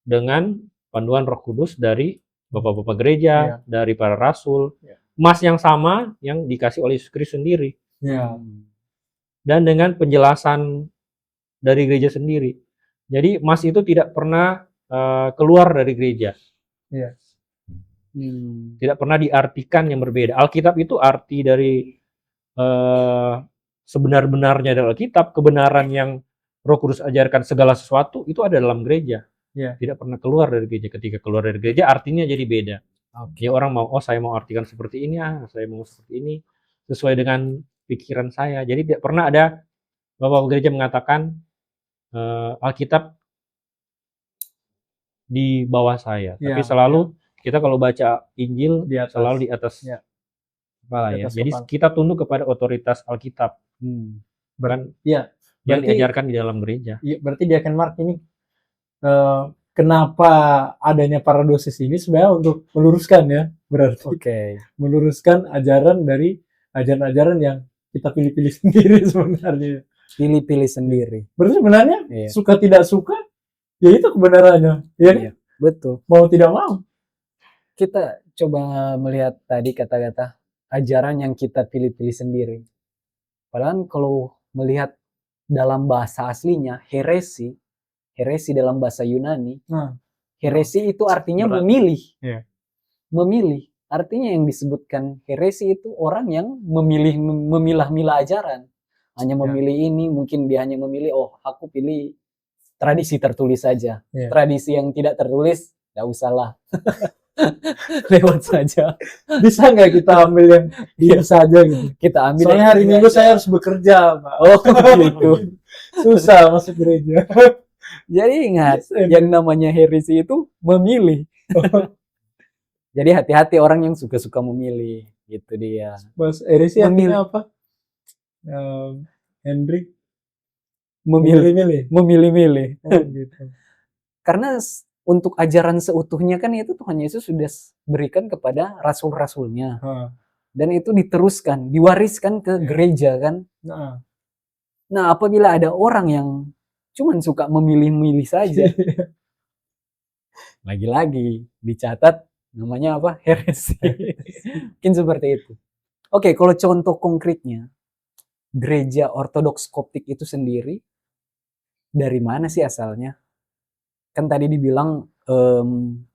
dengan panduan Roh Kudus dari bapak-bapak gereja, dari para rasul. Mas yang sama yang dikasih oleh Yesus Kristus sendiri. Dan dengan penjelasan dari gereja sendiri. Jadi mas itu tidak pernah keluar dari gereja. Tidak pernah diartikan yang berbeda. Alkitab itu arti dari sebenar-benarnya dari Alkitab, kebenaran yang Roh Kudus ajarkan segala sesuatu itu ada dalam gereja. Tidak pernah keluar dari gereja. Ketika keluar dari gereja artinya jadi beda. Ya orang mau, saya mau artikan seperti ini, saya mau seperti ini, sesuai dengan pikiran saya. Jadi tidak pernah ada bapak gereja mengatakan Alkitab di bawah saya, tapi selalu kita kalau baca Injil selalu di atas kepala ya. Jadi kita tunduk kepada otoritas Alkitab, bukan yang diajarkan di dalam gereja. Berarti di Aken Mark ini kenapa adanya paradosis ini sebenarnya untuk meluruskan ya, berarti meluruskan ajaran dari ajaran-ajaran yang kita pilih-pilih sendiri sebenarnya. Pilih-pilih sendiri. Berarti sebenarnya suka tidak suka, ya itu kebenarannya. Ya, betul. Mau tidak mau. Kita coba melihat tadi kata-kata ajaran yang kita pilih-pilih sendiri. Padahal kalau melihat dalam bahasa aslinya, heresi dalam bahasa Yunani, heresi itu artinya memilih. Memilih. Artinya yang disebutkan heresi itu orang yang memilah-milah ajaran. Hanya memilih ini, mungkin dia hanya memilih, aku pilih tradisi tertulis saja. Tradisi yang tidak tertulis, tidak usahlah. Lewat saja. Bisa nggak kita ambil yang dia saja gitu? Kita ambil. Soalnya hari Minggu saya harus bekerja, Pak. Gitu. Susah masuk gereja. Jadi ingat, yang namanya heresi itu memilih. Jadi hati-hati orang yang suka-suka memilih, gitu dia. Mas heresi artinya apa? Hendrik memilih-milih. Gitu. Karena untuk ajaran seutuhnya kan itu Tuhan Yesus sudah berikan kepada rasul-rasulnya. Dan itu diteruskan, diwariskan ke gereja kan. Nah, apabila ada orang yang cuman suka memilih-milih saja, lagi-lagi dicatat namanya apa? Heresi. Mungkin seperti itu. Oke, kalau contoh konkretnya, gereja Ortodoks Koptik itu sendiri dari mana sih asalnya? Kan tadi dibilang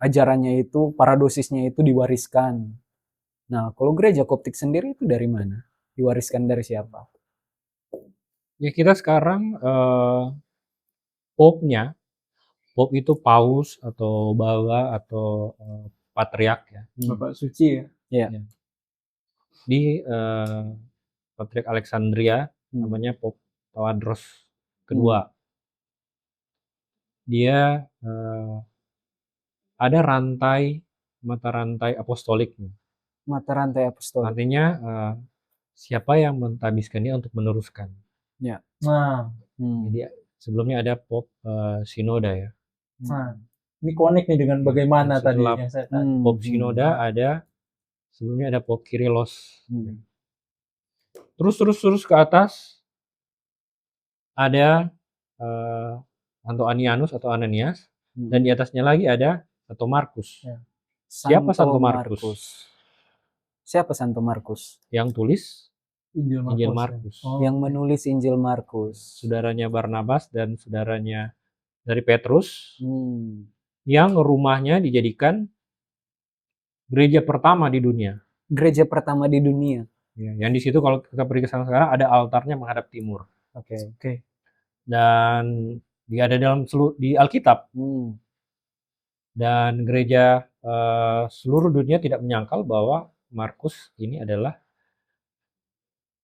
ajarannya itu, paradosisnya itu diwariskan. Nah, kalau gereja Koptik sendiri itu dari mana? Diwariskan dari siapa? Ya kita sekarang popnya, pop itu paus atau baba atau patriark ya. Bapak suci ya. Iya. Di Patriark Alexandria namanya Pop Tawadros kedua. Dia ada mata rantai apostoliknya. Mata rantai apostolik. Artinya siapa yang mentabiskan dia untuk meneruskan. Nah, Jadi sebelumnya ada Pop Sinoda ya. nah, ini connect nih dengan bagaimana tadi Setelah yang saya tanya. Pop Sinoda ada, sebelumnya ada Pop Kyrillos. Terus ke atas ada Antonianus atau Ananias, dan di atasnya lagi ada Santo Markus. Siapa Santo Markus? Siapa Santo Markus? Yang tulis Markus. Injil Markus. Yang menulis Injil Markus. Saudaranya Barnabas dan saudaranya dari Petrus, yang rumahnya dijadikan gereja pertama di dunia. Gereja pertama di dunia. Ya, yang di situ kalau kita pergi ke sana sekarang ada altarnya menghadap timur. Oke. Dan dia ada di Alkitab. Dan gereja seluruh dunia tidak menyangkal bahwa Markus ini adalah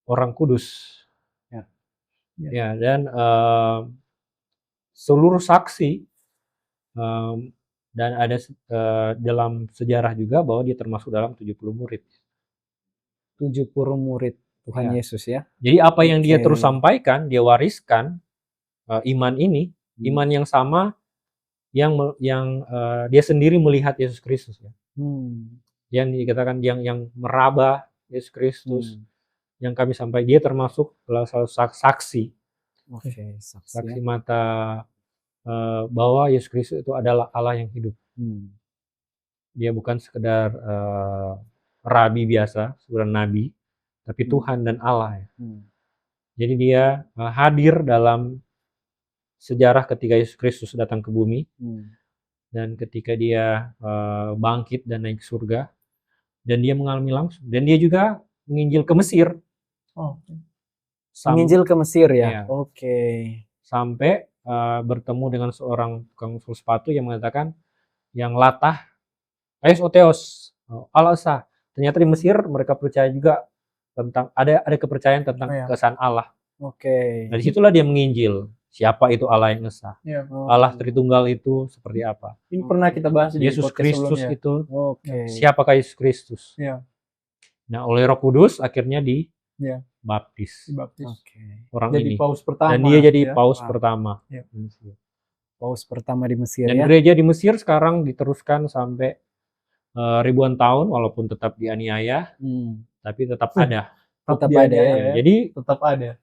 orang kudus. Ya, dan seluruh saksi dan ada dalam sejarah juga bahwa dia termasuk dalam 70 murid. 70 murid Tuhan Yesus ya. Jadi apa yang dia terus sampaikan, dia wariskan iman ini, iman yang sama yang dia sendiri melihat Yesus Kristus ya. Yang dikatakan yang meraba Yesus Kristus, yang kami sampaikan, dia termasuk salah satu saksi. Saksi mata bahwa Yesus Kristus itu adalah Allah yang hidup. Dia bukan sekedar rabi biasa, sekedar nabi, tapi Tuhan dan Allah ya. Jadi dia hadir dalam sejarah ketika Yesus Kristus datang ke bumi, dan ketika dia bangkit dan naik ke surga, dan dia mengalami langsung, dan dia juga menginjil ke Mesir. Menginjil ke Mesir ya. Iya. Sampai bertemu dengan seorang tukang usul sepatu yang mengatakan, yang latah, Ais Oteos, Al-Asa. Ternyata di Mesir mereka percaya juga tentang ada kepercayaan tentang keesaan Allah. Nah disitulah dia menginjil. Siapa itu Allah yang esa? Allah Tritunggal itu seperti apa? Ini pernah kita bahas di Yesus podcast Kristus sebelumnya. itu siapakah Yesus Kristus? Nah oleh Roh Kudus akhirnya dibaptis. Orang Jadi ini. paus pertama. Dan dia jadi paus pertama. Paus pertama di Mesir dan ya. gereja di Mesir sekarang diteruskan sampai ribuan tahun walaupun tetap dianiaya, tapi tetap ada. Tetap ada ya. Jadi tetap ada.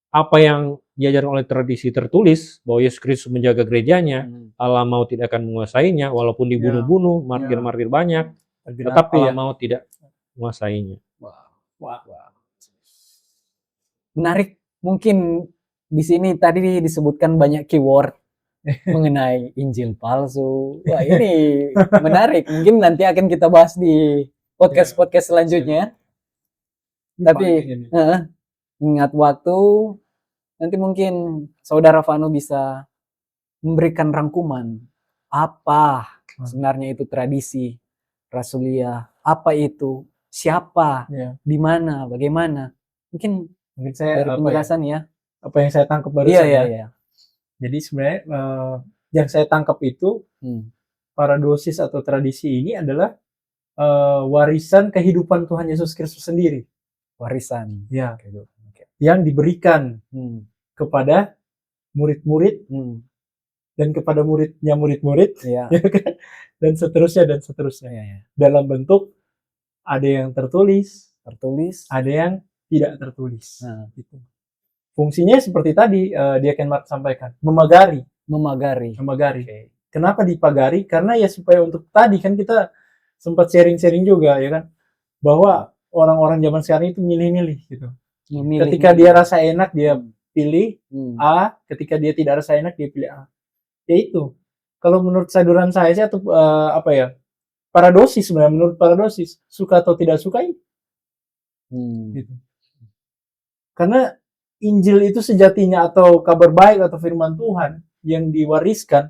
Apa yang diajarkan oleh tradisi tertulis bahwa Yesus Kristus menjaga gerejanya, Allah mau tidak akan menguasainya, walaupun dibunuh-bunuh, martir-martir banyak, tetap Allah mau tidak menguasainya. Menarik. Mungkin di sini tadi disebutkan banyak keyword mengenai Injil palsu. Wah ini menarik. Mungkin nanti akan kita bahas di podcast selanjutnya. Tapi ingat waktu, nanti mungkin Saudara Vano bisa memberikan rangkuman apa sebenarnya itu tradisi Rasulia, apa itu, siapa, di mana, bagaimana. Mungkin saya dari penjelasan apa yang saya tangkap barusan Iya. Jadi sebenarnya yang saya tangkap itu paradosis atau tradisi ini adalah warisan kehidupan Tuhan Yesus Kristus sendiri. Warisan. Ya. Yang diberikan kepada murid-murid dan kepada muridnya murid-murid, dan seterusnya. Dalam bentuk ada yang tertulis, ada yang tidak tertulis. Gitu. Fungsinya seperti tadi Diaken Mark sampaikan, memagari. Kenapa dipagari? Karena ya supaya untuk tadi kan kita sempat sharing-sharing juga ya kan, bahwa orang-orang zaman sekarang itu milih-milih gitu. Ketika dia rasa enak, dia pilih A, ketika dia tidak rasa enak dia pilih A. Ya itu. Kalau menurut saduran saya sih atau paradosis sebenarnya, menurut paradosis, suka atau tidak suka itu. Gitu. Karena Injil itu sejatinya atau kabar baik atau firman Tuhan yang diwariskan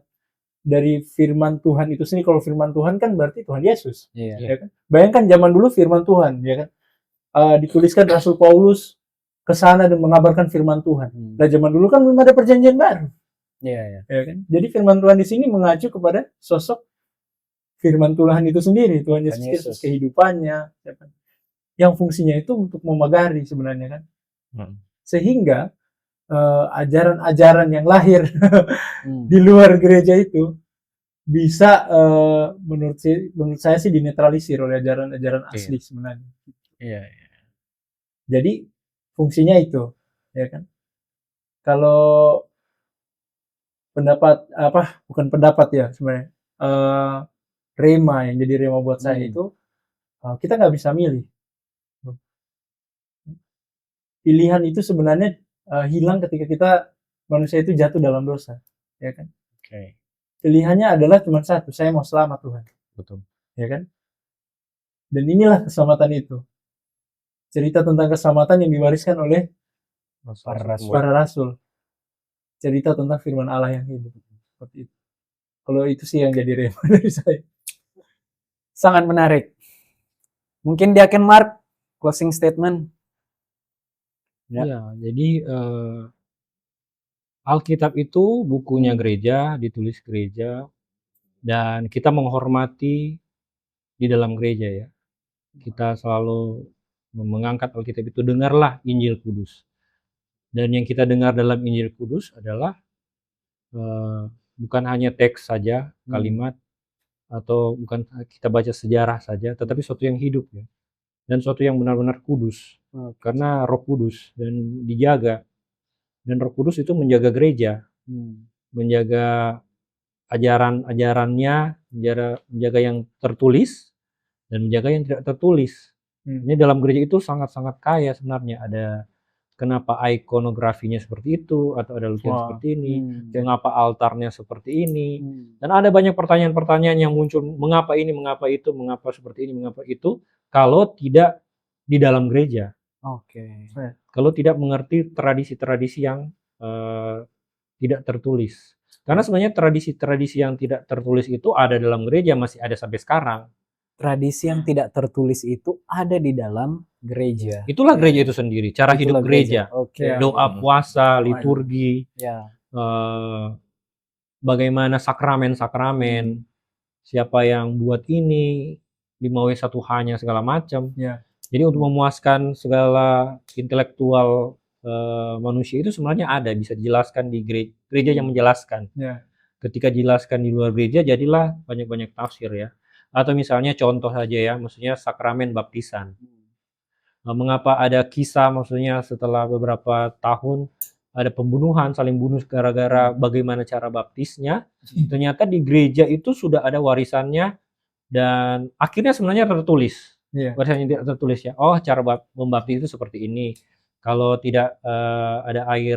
dari firman Tuhan itu sendiri. Kalau firman Tuhan kan berarti Tuhan Yesus. Iya. Ya kan? Bayangkan zaman dulu firman Tuhan, ya kan? Dituliskan Rasul Paulus ke sana dan mengabarkan firman Tuhan. Nah, zaman dulu kan belum ada perjanjian baru. Iya. Ya kan? Jadi firman Tuhan di sini mengacu kepada sosok firman Tuhan itu sendiri, Tuhan Yesus Kristus, kehidupannya, ya kan? Yang fungsinya itu untuk memagari sebenarnya kan. Sehingga ajaran-ajaran yang lahir di luar gereja itu bisa menurut saya sih dinetralisir oleh ajaran-ajaran asli sebenarnya. Iya. Jadi fungsinya itu, ya kan? Kalau bukan pendapat ya sebenarnya. Rema yang jadi rema buat saya itu kita nggak bisa milih. Pilihan itu sebenarnya hilang ketika kita manusia itu jatuh dalam dosa, ya kan? Pilihannya adalah cuma satu, saya mau selamat Tuhan. Betul. Ya kan? Dan inilah keselamatan itu. Cerita tentang keselamatan yang diwariskan oleh para rasul. Cerita tentang firman Allah yang hidup. Seperti itu. Kalau itu sih yang jadi rema dari saya. Sangat menarik. Mungkin Diaken Mark closing statement. Ya, jadi Alkitab itu bukunya gereja, ditulis gereja, dan kita menghormati di dalam gereja ya. Kita selalu mengangkat Alkitab itu, dengarlah Injil Kudus. Dan yang kita dengar dalam Injil Kudus adalah bukan hanya teks saja, kalimat, atau bukan kita baca sejarah saja, tetapi sesuatu yang hidup ya. Dan sesuatu yang benar-benar kudus. Karena Roh Kudus dan dijaga. Dan Roh Kudus itu menjaga gereja, menjaga ajaran-ajarannya, menjaga yang tertulis dan menjaga yang tidak tertulis. Ini dalam gereja itu sangat-sangat kaya sebenarnya. Ada kenapa ikonografinya seperti itu, atau ada lukisan seperti ini, mengapa altarnya seperti ini, dan ada banyak pertanyaan-pertanyaan yang muncul, mengapa ini, mengapa itu, mengapa seperti ini, mengapa itu, kalau tidak di dalam gereja. Kalau tidak mengerti tradisi-tradisi yang tidak tertulis. Karena sebenarnya tradisi-tradisi yang tidak tertulis itu ada dalam gereja, masih ada sampai sekarang. Tradisi yang tidak tertulis itu ada di dalam gereja. Itulah gereja itu sendiri, cara hidup gereja. Doa, puasa, liturgi, bagaimana sakramen-sakramen, siapa yang buat ini, 5W1H-nya segala macam. Jadi untuk memuaskan segala intelektual manusia itu sebenarnya ada, bisa dijelaskan di gereja yang menjelaskan. Ketika dijelaskan di luar gereja, jadilah banyak-banyak tafsir ya. Atau misalnya contoh saja ya, maksudnya sakramen baptisan. Mengapa ada kisah, maksudnya setelah beberapa tahun ada pembunuhan, saling bunuh gara-gara bagaimana cara baptisnya. Ternyata di gereja itu sudah ada warisannya dan akhirnya sebenarnya tertulis. Warisannya tidak tertulis ya. Oh, cara membaptis itu seperti ini. Kalau tidak ada air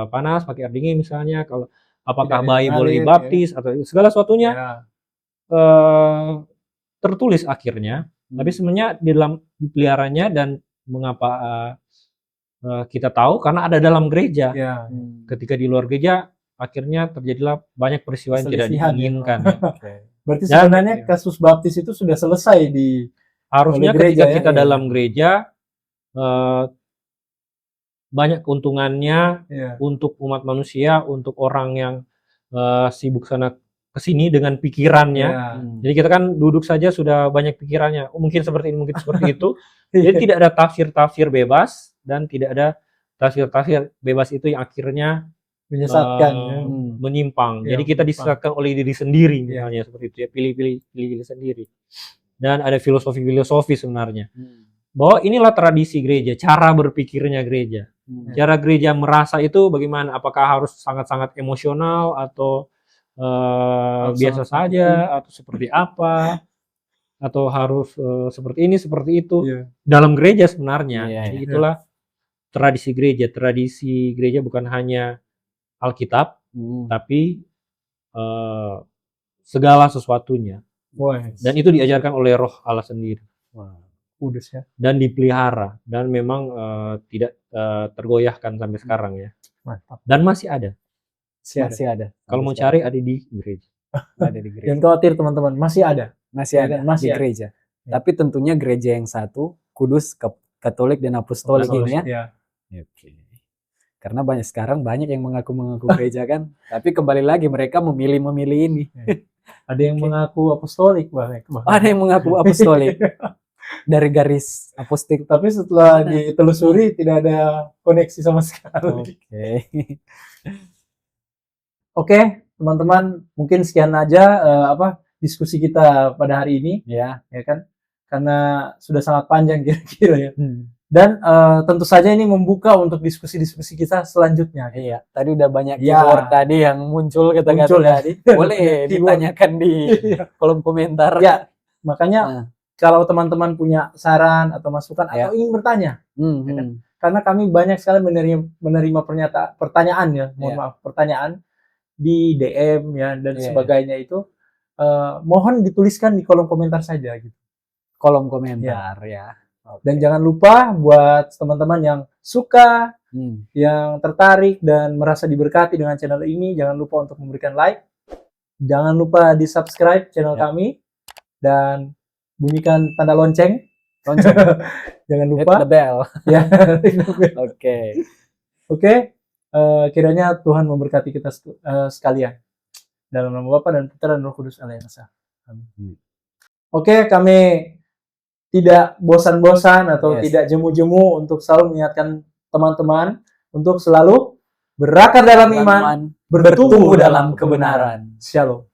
panas, pakai air dingin misalnya. Kalau apakah bayi boleh dibaptis atau segala sesuatunya tertulis akhirnya. Tapi sebenarnya di dalam dipeliharanya dan mengapa kita tahu karena ada dalam gereja. Ketika di luar gereja akhirnya terjadilah banyak peristiwa yang tidak diinginkan. Berarti sebenarnya kasus baptis itu sudah selesai di harusnya gereja, ketika kita dalam gereja banyak keuntungannya untuk umat manusia, untuk orang yang sibuk sana kesini dengan pikirannya. Jadi kita kan duduk saja sudah banyak pikirannya. Mungkin seperti ini, mungkin seperti itu. Jadi tidak ada tafsir-tafsir bebas dan tidak ada tafsir-tafsir bebas itu yang akhirnya menyesatkan, menyimpang. Jadi kita disesatkan oleh diri sendiri, misalnya seperti itu ya, pilih sendiri. Dan ada filosofi sebenarnya. Bahwa inilah tradisi gereja, cara berpikirnya gereja. Cara gereja merasa itu bagaimana? Apakah harus sangat-sangat emosional atau biasa saja atau seperti apa, atau harus seperti ini seperti itu dalam gereja sebenarnya. Jadi itulah tradisi gereja. Tradisi gereja bukan hanya Alkitab, tapi segala sesuatunya. Dan itu diajarkan oleh Roh Allah sendiri. Kudus ya. Dan dipelihara. Dan memang tidak tergoyahkan sampai sekarang ya. Mantap. Dan masih ada. Masih ada. Kalau mau cari ada di gereja. Ada di gereja. Jangan khawatir teman-teman, masih ada. Masih ada Masih di ada. gereja. Ya. Tapi tentunya gereja yang satu, kudus, Katolik dan Apostolik ini ya. Oke. Karena sekarang banyak yang mengaku gereja kan, tapi kembali lagi mereka memilih ini. Ada yang mengaku apostolik bahkan. Ada yang mengaku apostolik dari garis apostolik. Tapi setelah ditelusuri tidak ada koneksi sama sekali. Oke, teman-teman, mungkin sekian aja diskusi kita pada hari ini ya kan, karena sudah sangat panjang kira-kira ya. Dan tentu saja ini membuka untuk diskusi-diskusi kita selanjutnya. Iya, tadi udah banyak keyword tadi yang muncul kata-kata tadi. Boleh ditanyakan di kolom komentar. Ya, makanya kalau teman-teman punya saran atau masukan atau ingin bertanya, ya kan? Karena kami banyak sekali menerima pertanyaan ya, mohon maaf, pertanyaan di DM ya dan sebagainya itu, mohon dituliskan di kolom komentar saja gitu. Kolom komentar ya. Dan jangan lupa buat teman-teman yang suka, yang tertarik dan merasa diberkati dengan channel ini, jangan lupa untuk memberikan like. Jangan lupa di subscribe channel kami dan bunyikan tanda lonceng. Jangan lupa. Hit the bell. Ya. Oke. Kiranya Tuhan memberkati kita sekalian. Dalam nama Bapa dan Putra dan Roh Kudus Allah yang Esa. Amin. Oke, kami tidak bosan-bosan atau tidak jemu-jemu untuk selalu mengingatkan teman-teman untuk selalu berakar dalam iman, bertumbuh dalam kebenaran. Shalom.